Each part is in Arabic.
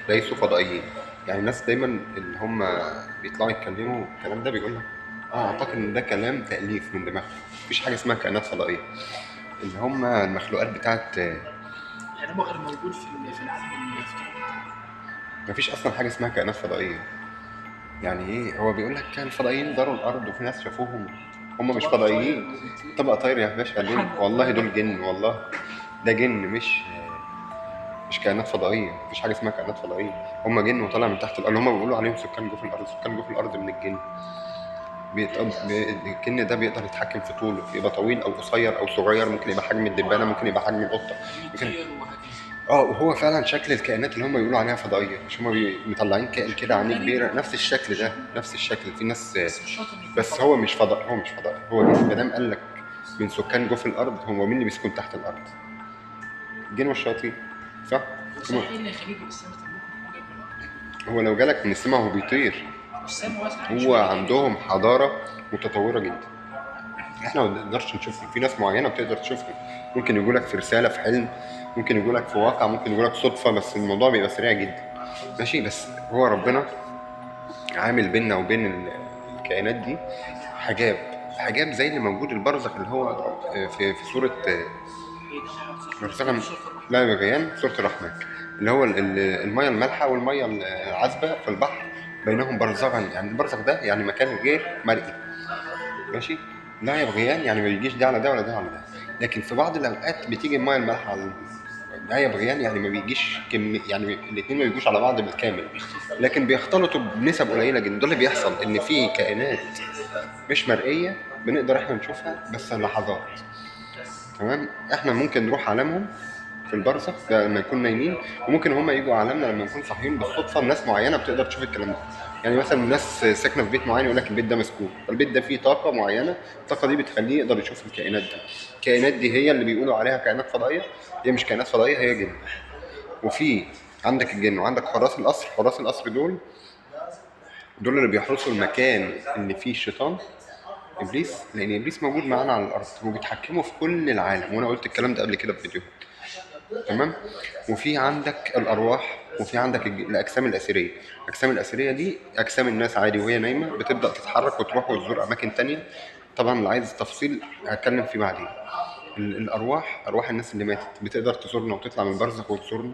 ليسوا فضائيين. يعني الناس دايما اللي هم بيطلعوا يتكلموا الكلام ده بيقول لك اعتقد ان ده كلام تأليف من دماغهم. مفيش حاجه اسمها كائنات فضائيه، اللي هم المخلوقات بتاعت. يعني هو غير موجود في العالم الافتراضي. مفيش اصلا حاجه اسمها كائنات فضائيه. يعني ايه؟ هو بيقول لك كان الفضائيين زاروا الارض وفي ناس شافوهم. هم مش طبق طاير فضائيين. وبيطير. طبق طاير يا باشا، دول الحاجة والله طاير. دول جن والله. ده جن، مش كائنات فضائيه. مفيش حاجه اسمها كائنات فضائيه. هم جن وطالع من تحت الارض. هم بيقولوا عليهم سكان جوف الارض. سكان جوف الارض من الجن. الجن ده بيقدر يتحكم في طوله، يبقى طويل او قصير او صغير، ممكن يبقى حجم الدبانه، ممكن يبقى حجم القطه، ممكن. بيطير وهكذا. وهو فعلا شكل الكائنات اللي هم بيقولوا عليها فضائيه. مش هم مطلعين كائن كده شكلهم عينيه غريب كبيره يعني. نفس الشكل ده، نفس الشكل في ناس. بس مش شرط انه يكون بس هو فضائي. مش فضاء، هو مش فضاء، هو جن. ما دام قال لك من سكان جوف الارض، هو مين اللي بيسكن تحت الارض؟ الجن والشياطين، صح؟ وصحيح ايه اللي يخليه يجي السما؟ طب ممكن يكون جاي من الارض. هو لو جالك من السماء هو بيطير. والسما واسعه، مش هو هو جاي من عندهم الارض. حضاره متطوره جدا. احنا ما نقدرش نشوفهم. في ناس معينه بتقدر تشوفهم. ممكن يقول لك في رساله في حلم، ممكن يقول لك في واقع، ممكن يقول لك صدفه، بس الموضوع بيبقى سريع جدا. ماشي. بس هو ربنا عامل بيننا وبين الكائنات دي حجاب. حجاب زي اللي موجود البرزخ اللي هو في سوره ايه ده؟ مرسخة. في سوره لا الرحمن. يا بغيان، سورة الرحمن. اللي هو المية المالحة والمية العذبة في البحر، بينهم برزخا. يعني البرزخ ده يعني مكان غير مرئي. ماشي. لا يا بغيان يعني ما بيجيش ده على ده ولا ده على ده. لكن في بعض الأوقات بتيجي المية المالحة على لا يا بغيان يعني ما بيجيش يعني الاثنين ما بيجوش على بعض بالكامل، لكن بيختلطوا بنسب قليلة جدا. ده اللي بيحصل، إن في كائنات مش مرئية بنقدر احنا نشوفها بس لحظات. تمام. احنا ممكن نروح عالمهم في البرزخ ده لما نكون نايمين، وممكن هم يجوا عالمنا لما نكون صاحيين بالصدفه. ناس معينه بتقدر تشوف الكلام ده. يعني مثلا ناس ساكنه في بيت معين يقول لك البيت ده مسكون، فالبيت ده فيه طاقه معينه. الطاقه دي بتخليه يقدر يشوف الكائنات دي. الكائنات دي هي اللي بيقولوا عليها كائنات فضائيه. هي مش كائنات فضائيه، هي جن. وفي عندك الجن وعندك حراس القصر. حراس القصر دول اللي بيحرسوا المكان اللي فيه الشيطان ابليس، لان ابليس موجود معانا على الارض وبيتحكموا في كل العالم. وانا قلت الكلام ده قبل كده في فيديو. تمام. وفي عندك الارواح، وفي عندك الاجسام الاثريه. الاجسام الاثريه دي اجسام الناس عادي وهي نايمه بتبدا تتحرك وتروح وتزور اماكن تانية. طبعا اللي عايز تفصيل هتكلم فيه بعدين. الارواح، ارواح الناس اللي ماتت بتقدر تزورنا وتطلع من البرزخ وتزورنا،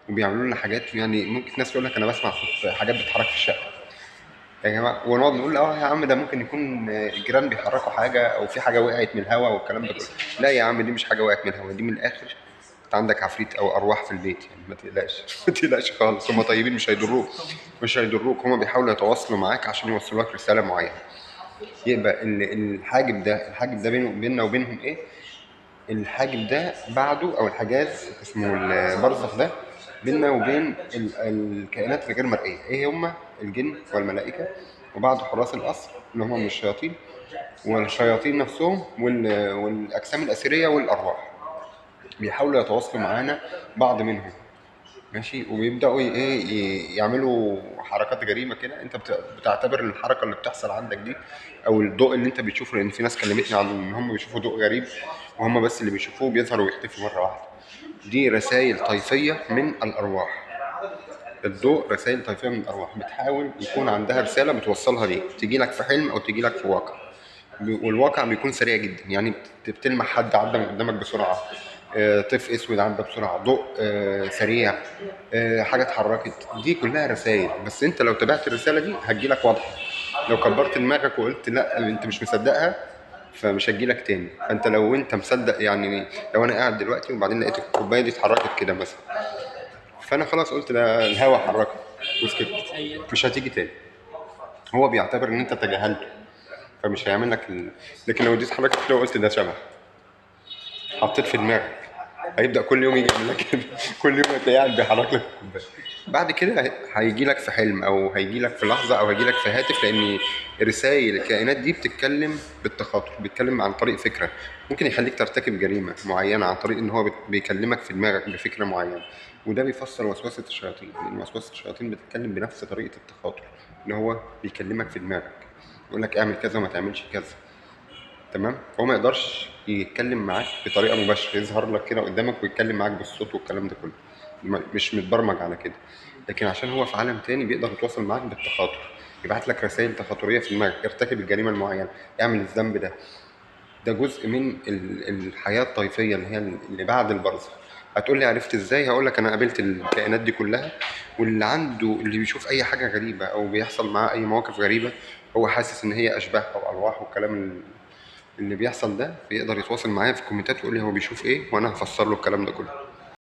وبيعملوا لنا حاجات. يعني ممكن ناس تقول لك انا بسمع صوت حاجات بتتحرك في الشقه يا جماعه، ونقعد نقول يا عم ده ممكن يكون الجيران بيحركوا حاجه او في حاجه وقعت من الهواء والكلام ده كله. لا يا عم، دي مش حاجه وقعت من الهواء، دي من الاخر انت عندك عفريت او ارواح في البيت. يعني ما تقلقش ما تقلقش خالص. هم طيبين، مش هيضروك. مش هيضروك. هم بيحاولوا يتواصلوا معاك عشان يوصلوا لك رساله معينه. يبقى الحاجب ده بيننا وبينهم ايه؟ الحاجب ده بعده او الحجاز اسمه البرزخ ده بيننا وبين الكائنات الغير مرئيه. ايه هم؟ الجن والملائكه، وبعض حراس القصر اللي هم من الشياطين، والشياطين نفسهم، والاجسام الاثريه والارواح. بيحاولوا يتواصلوا معانا بعض منهم. ماشي. وبيبداوا يعملوا حركات غريبه كده. انت بتعتبر ان الحركه اللي بتحصل عندك دي او الضوء اللي انت بتشوفه، لان في ناس كلمتني عن ان هم بيشوفوا ضوء غريب وهم بس اللي بيشوفوه بيظهر ويختفي مره واحده. دي رسائل طيفيه من الارواح. الضوء رسائل طيفيه من الارواح بتحاول يكون عندها رساله بتوصلها ليك، تيجي لك في حلم او تيجي لك في واقع. والواقع بيكون سريع جدا. يعني بتلمح حد عدى من قدامك بسرعه، طيف اسود عدى بسرعه، ضوء سريع، حاجه اتحركت. دي كلها رسائل. بس انت لو تابعت الرساله دي هتجيلك واضحه. لو كبرت دماغك وقلت لا انت مش مصدقها فمش هتجيلك تاني. فانت لو انت مصدق، يعني لو انا قاعد دلوقتي وبعدين لقيت الكوبايه دي اتحركت كده مثلا، فانا خلاص قلت ده الهوا حركها وسكت، بتأيد. مش هتيجي تاني. هو بيعتبر ان انت تجاهلته فمش هيعمل لك لكن لو دي اتحركت كده وقلت ده شبه، حطيت في دماغك، هيبدا كل يوم يجي يعمل لك كده كل يوم هتلاقيه قاعد بيحرك لك الكوبايه. بعد كده هيجي لك في حلم او هيجي لك في لحظه او هيجي لك في هاتف، لان رسائل الكائنات دي بتتكلم بالتخاطر، بيتكلم عن طريق فكره. ممكن يخليك ترتكب جريمه معينه عن طريق ان هو بيكلمك في دماغك بفكره معينه. وده بيفسر وسوسه الشياطين، لان وسوسه الشياطين بتتكلم بنفس طريقه التخاطر، ان هو بيكلمك في دماغك يقول لك اعمل كذا وما تعملش كذا. تمام. هو ما يقدرش يتكلم معاك بطريقه مباشره، يظهر لك كده قدامك ويتكلم معاك بالصوت والكلام ده كله. مش متبرمج على كده. لكن عشان هو في عالم تاني بيقدر يتواصل معاك بالتخاطر، يبعت لك رسائل تخاطريه في دماغك، ارتكب الجريمه المعينه، اعمل الذنب ده. ده جزء من الحياه الطائفيه اللي هي اللي بعد البرزخ. هتقول لي عرفت ازاي؟ هقول لك انا قابلت الكائنات دي كلها، واللي عنده اللي بيشوف اي حاجه غريبه او بيحصل معاه اي مواقف غريبه، هو حاسس ان هي اشباح او ارواح والكلام اللي بيحصل ده، بيقدر يتواصل معايا في الكومنتات ويقول لي هو بيشوف ايه، وانا هفسر له الكلام ده كله.